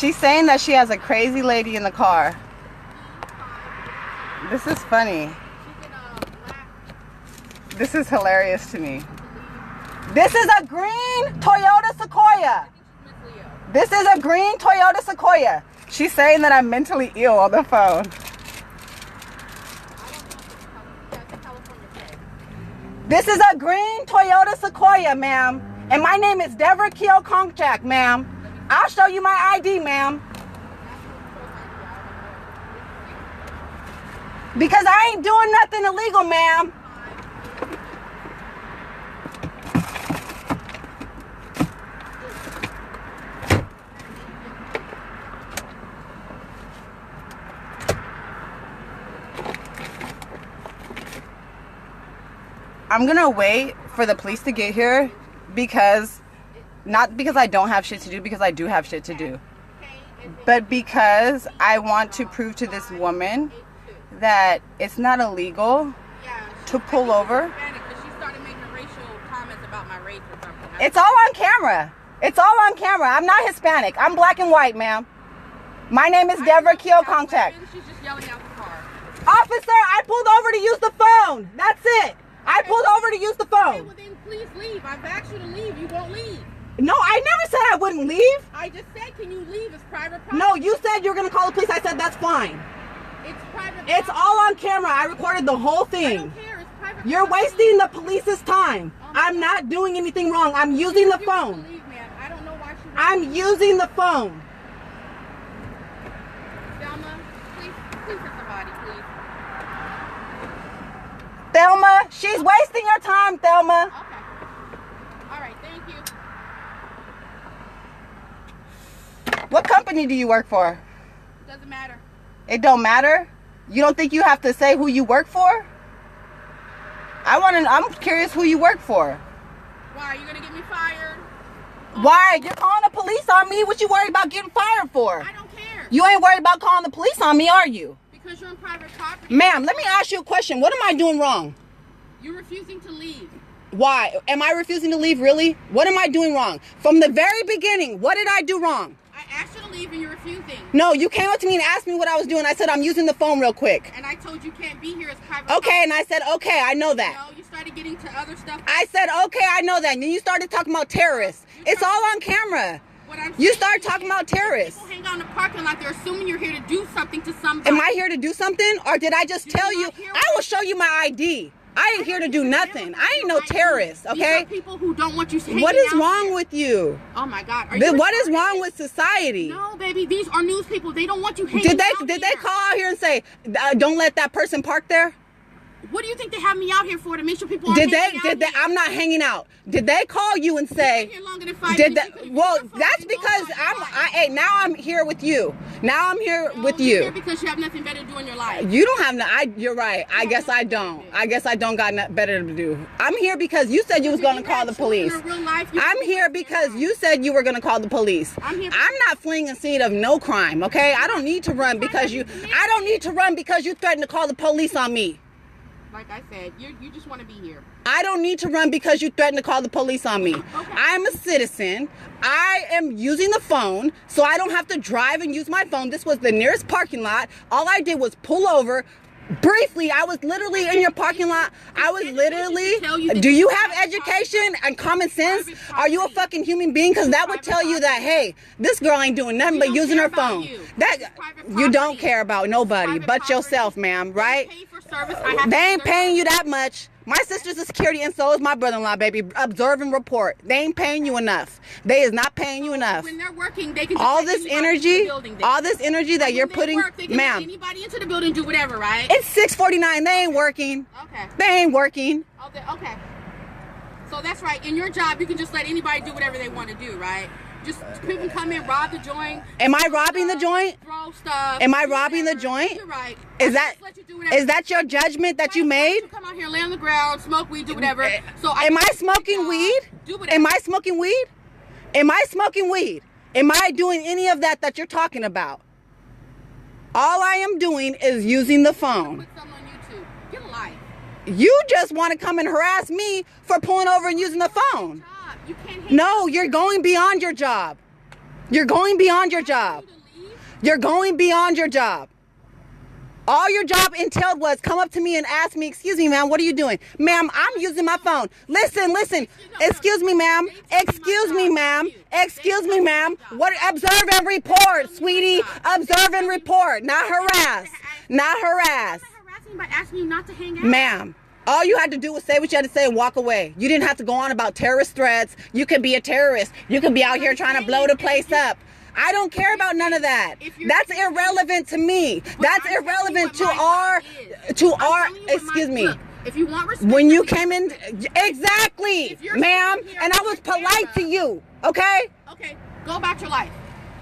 She's saying that she has a crazy lady in the car. This is funny. This is hilarious to me. This is a green Toyota Sequoia. This is a green Toyota Sequoia. She's saying that I'm mentally ill on the phone. This is a green Toyota Sequoia, ma'am. And my name is Deborah Keo Kongchak, ma'am. I'll show you my ID, ma'am. Because I ain't doing nothing illegal, ma'am. I'm gonna wait for the police to get here because, not because I don't have shit to do, because I do have shit to do, but because I want to prove to this woman that it's not illegal to pull over. It's all on camera. It's all on camera. I'm not Hispanic. I'm black and white, ma'am. My name is Deborah Keo Kongchak. She's just yelling out the car. Officer, I pulled over to use the phone. That's it. I pulled over to use the phone. Okay, well then please leave. I've asked you to leave. You won't leave. No, I never said I wouldn't leave. I just said, can you leave? It's private property. No, you said you were going to call the police. I said, that's fine. It's private property. It's all on camera. I recorded the whole thing. I don't care. It's private You're property. wasting the police's time. I'm not doing anything wrong. I'm using the phone. Leave, man. I don't know why she I'm using the phone. Thelma, please hit somebody, please. Thelma, she's wasting your time, Thelma. Okay. All right, thank you. What company do you work for? Doesn't matter. It don't matter? You don't think you have to say who you work for? I'm curious who you work for. Why? Are you going to get me fired? Why? You're calling the police on me? What you worried about getting fired for? I don't care. You ain't worried about calling the police on me, are you? Because you're on private property. Ma'am, let me ask you a question. What am I doing wrong? You're refusing to leave. Why? Am I refusing to leave, really? What am I doing wrong? From the very beginning, what did I do wrong? I asked you to leave and you're refusing. No, you came up to me and asked me what I was doing. I said, I'm using the phone real quick. And I told you can't be here as private Okay, property. and I said, okay, I know that. No, you started getting to other stuff. I said, okay, I know that. And then you started talking about terrorists. It's all on camera. You started talking about terrorists. People hang out in the parking lot. They're assuming you're here to do something to somebody. Am I here to do something? Or did I just tell you? I will show you my ID. I ain't here to do nothing. I ain't no terrorist, okay? These are people who don't want you hanging What is out wong here. with you? Oh my God! Are you What is retarded? wrong with society? No, baby. These are news people. They don't want you hanging out Did they call out here and say, don't let that person park there? What do you think they have me out here for? To make sure people aren't Did hanging they? out here? I'm not hanging out. Did they call you and say? You've been here longer than 5 Did minutes. that? You Well, could've that's phone. because Hey, now I'm here with you. Now I'm here with you're you. here because you have nothing better to do in your life. You don't have no. You're right. I guess I don't. I guess I don't got nothing better to do. I'm here because you said you was going to call the police. In real life, I'm here because you said you were going to call the police. I'm here. I'm not fleeing a scene of no crime. Okay, I don't need to run because you. I don't need to run because you threatened to call the police on me. Like I said, you just want to be here. I don't need to run because you threatened to call the police on me. Okay. I'm a citizen. I am using the phone, so I don't have to drive and use my phone. This was the nearest parking lot. All I did was pull over. Briefly, I was literally in your parking lot. I was literally. Do you have education and common sense? Are you a fucking human being? Because that would tell you that, hey, this girl ain't doing nothing but using her phone. That you don't care about nobody but yourself, ma'am, right? They ain't paying you that much. My sister's a security and so is my brother-in-law, baby. Observe and report. They ain't paying you enough. They is not paying you enough. When they're working, they can just all let this anybody into the building energy, then. all this energy that you're When they putting, work, they can let ma'am. anybody into the building do whatever, right? It's 6:49. They ain't working. Okay. They ain't working. Okay. So that's right. In your job, you can just let anybody do whatever they want to do, right? Just people come in, rob the joint. Am I robbing the joint? Throw stuff. Am I robbing the joint? You're right. Is that Just let you do whatever. is that your judgment that you made? You come out here, lay on the ground, smoke weed, do whatever. So Am I smoking weed? Do whatever. Am I smoking weed? Am I smoking weed? Am I doing any of that you're talking about? All I am doing is using the phone. Put something on YouTube. Get a life. You just want to come and harass me for pulling over and using the phone. You can't hate No, you're going beyond your job. You're going beyond your job. You're going beyond your job. All your job entailed was come up to me and ask me, excuse me, ma'am, what are you doing? Ma'am, I'm using my phone. Listen. Excuse me, ma'am. Excuse me, ma'am. Excuse me, ma'am. What? Observe and report, sweetie. Observe and report. Not harass. Not harass. I'm not harassing by asking you not to hang out. Ma'am, all you had to do was say what you had to say and walk away. You didn't have to go on about terrorist threats. You could be a terrorist. You could be out here trying to blow the place up. I don't care about none of that. That's irrelevant to me. That's irrelevant to our, excuse me. Look, if you want respect, when you came in, exactly, ma'am, and I was polite to you, okay? Okay, go about your life.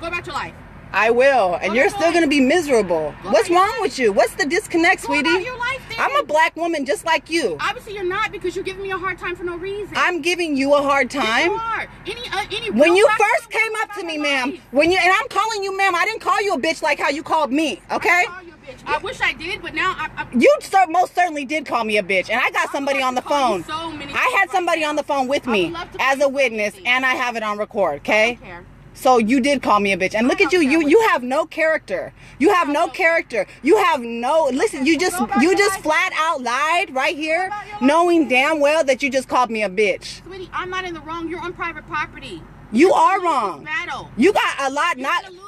Go about your life. I will, and you're still gonna be miserable. What's wrong with you? What's the disconnect, sweetie? Go about your life, then. I'm a black woman just like you. Obviously you're not, because you're giving me a hard time for no reason. I'm giving you a hard time. You are. Any when you first came up to me, ma'am, and I'm calling you ma'am, I didn't call you a bitch like how you called me, okay? I call you a bitch. I wish I did, but now you most certainly did call me a bitch, and I got somebody on the phone. I had somebody on the phone with me as a witness, and I have it on record, okay? I don't care. So you did call me a bitch, and look at you. You have no character. You have no character. You have no. Listen, you just flat out lied right here, knowing damn well that you just called me a bitch. Sweetie, I'm not in the wrong. You're on private property. You are wrong. Battle. You got a lot.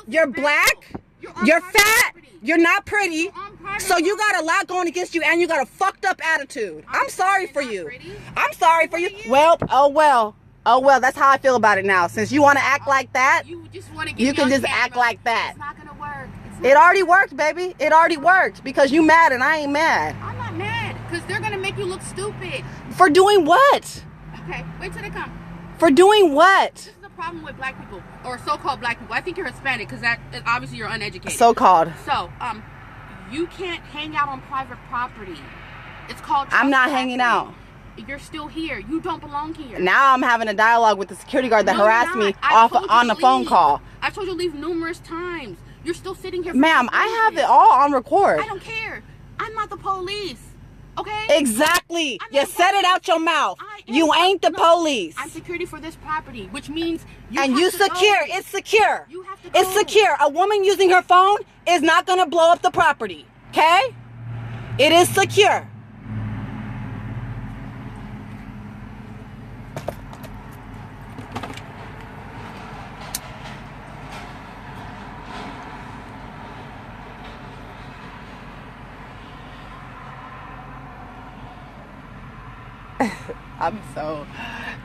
You're black. You're fat. You're not pretty. So you got a lot going against you, and you got a fucked up attitude. I'm sorry for you. I'm sorry for you. Well, oh well. Oh, well, that's how I feel about it now. Since you want to act like that, you can just act like that. It's not going to work. It already worked, baby. It already worked because you mad and I ain't mad. I'm not mad because they're going to make you look stupid. For doing what? Okay, wait till they come. For doing what? This is the problem with black people, or so-called black people. I think you're Hispanic because obviously you're uneducated. So-called. So, you can't hang out on private property. It's called I'm not hanging out. You're still here. You don't belong here. Now I'm having a dialogue with the security guard that harassed me on the phone call. I told you to leave numerous times. You're still sitting here. Ma'am, I have it all on record. I don't care. I'm not the police. Okay? Exactly. You said it out your mouth. You ain't the police. I'm security for this property, which means you secure. It's secure. You have to go. It's secure. A woman using her phone is not going to blow up the property. Okay? It is secure.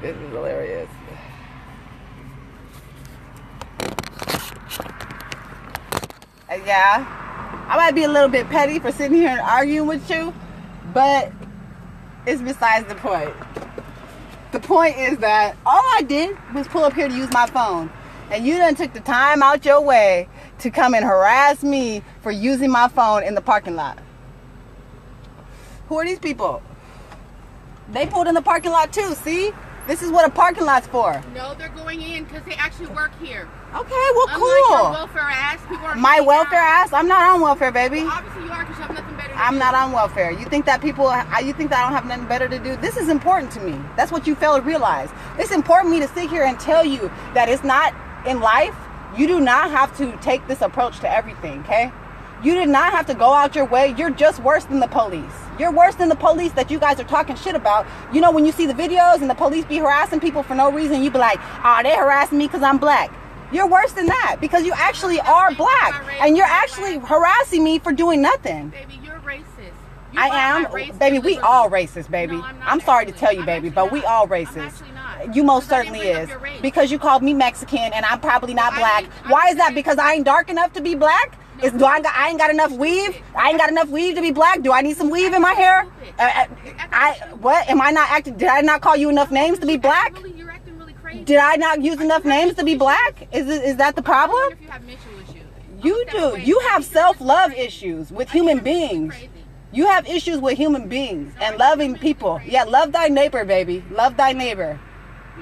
This is hilarious. Yeah, I might be a little bit petty for sitting here and arguing with you, but it's besides the point. The point is that all I did was pull up here to use my phone, and you done took the time out your way to come and harass me for using my phone in the parking lot. Who are these people? They pulled in the parking lot too, see? This is what a parking lot's for. No, they're going in because they actually work here. Okay, well, Unlike cool. your welfare ass, people are my welfare ass? I'm not on welfare, baby. Well, obviously you are because you have nothing better to do. I'm not on welfare. You think that you think that I don't have nothing better to do? This is important to me. That's what you fail to realize. It's important to me to sit here and tell you that it's not in life. You do not have to take this approach to everything, okay? You did not have to go out your way. You're just worse than the police. You're worse than the police that you guys are talking shit about. You know, when you see the videos and the police be harassing people for no reason, you be like, oh, they harassing me because I'm black. You're worse than that because you actually are black. And you're actually harassing me for doing nothing. Baby, you're racist. I am. Baby, we all racist, baby. No, I'm sorry to tell you, baby, but we all racist. You most certainly is. Because you called me Mexican and I'm probably not black. Why is that? Because I ain't dark enough to be black? I ain't got enough weave? I ain't got enough weave to be black? Do I need some weave in my hair? What? Am I not acting? Did I not call you enough names to be black? You're acting really crazy. Did I not use enough names to be black? Is that the problem? You do. You have self-love issues with human beings. You have issues with human beings and loving people. Yeah, love thy neighbor, baby. Love thy neighbor.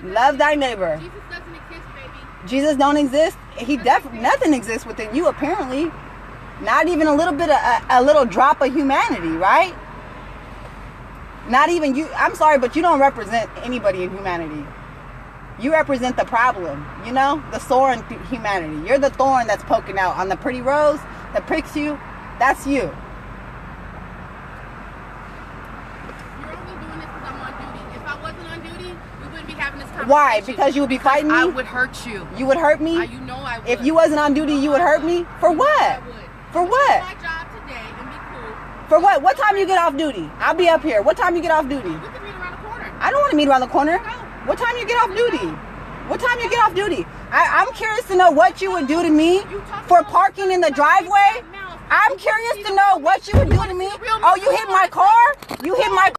Love thy neighbor. Jesus doesn't exist, baby. Jesus don't exist. He definitely nothing exists within you apparently. Not even a little bit of a little drop of humanity, right? Not even you. I'm sorry, but you don't represent anybody in humanity. You represent the problem, you know? The sore in humanity. You're the thorn that's poking out on the pretty rose that pricks you. That's you. You're only doing this because I'm on duty. If I wasn't on duty, we wouldn't be having this conversation. Why? Because you would be fighting me? I would hurt you. You would hurt me? You know I would. If you wasn't on duty, you would hurt me? For what? I would. For what? My job today and be cool. For what? What time you get off duty? I'll be up here. What time you get off duty? We can meet around the corner. I don't want to meet around the corner. What time you get off duty? What time you get off duty? I'm curious to know what you would do to me for parking in the driveway. I'm curious to know what you would do to me. Oh, you hit my car? You hit my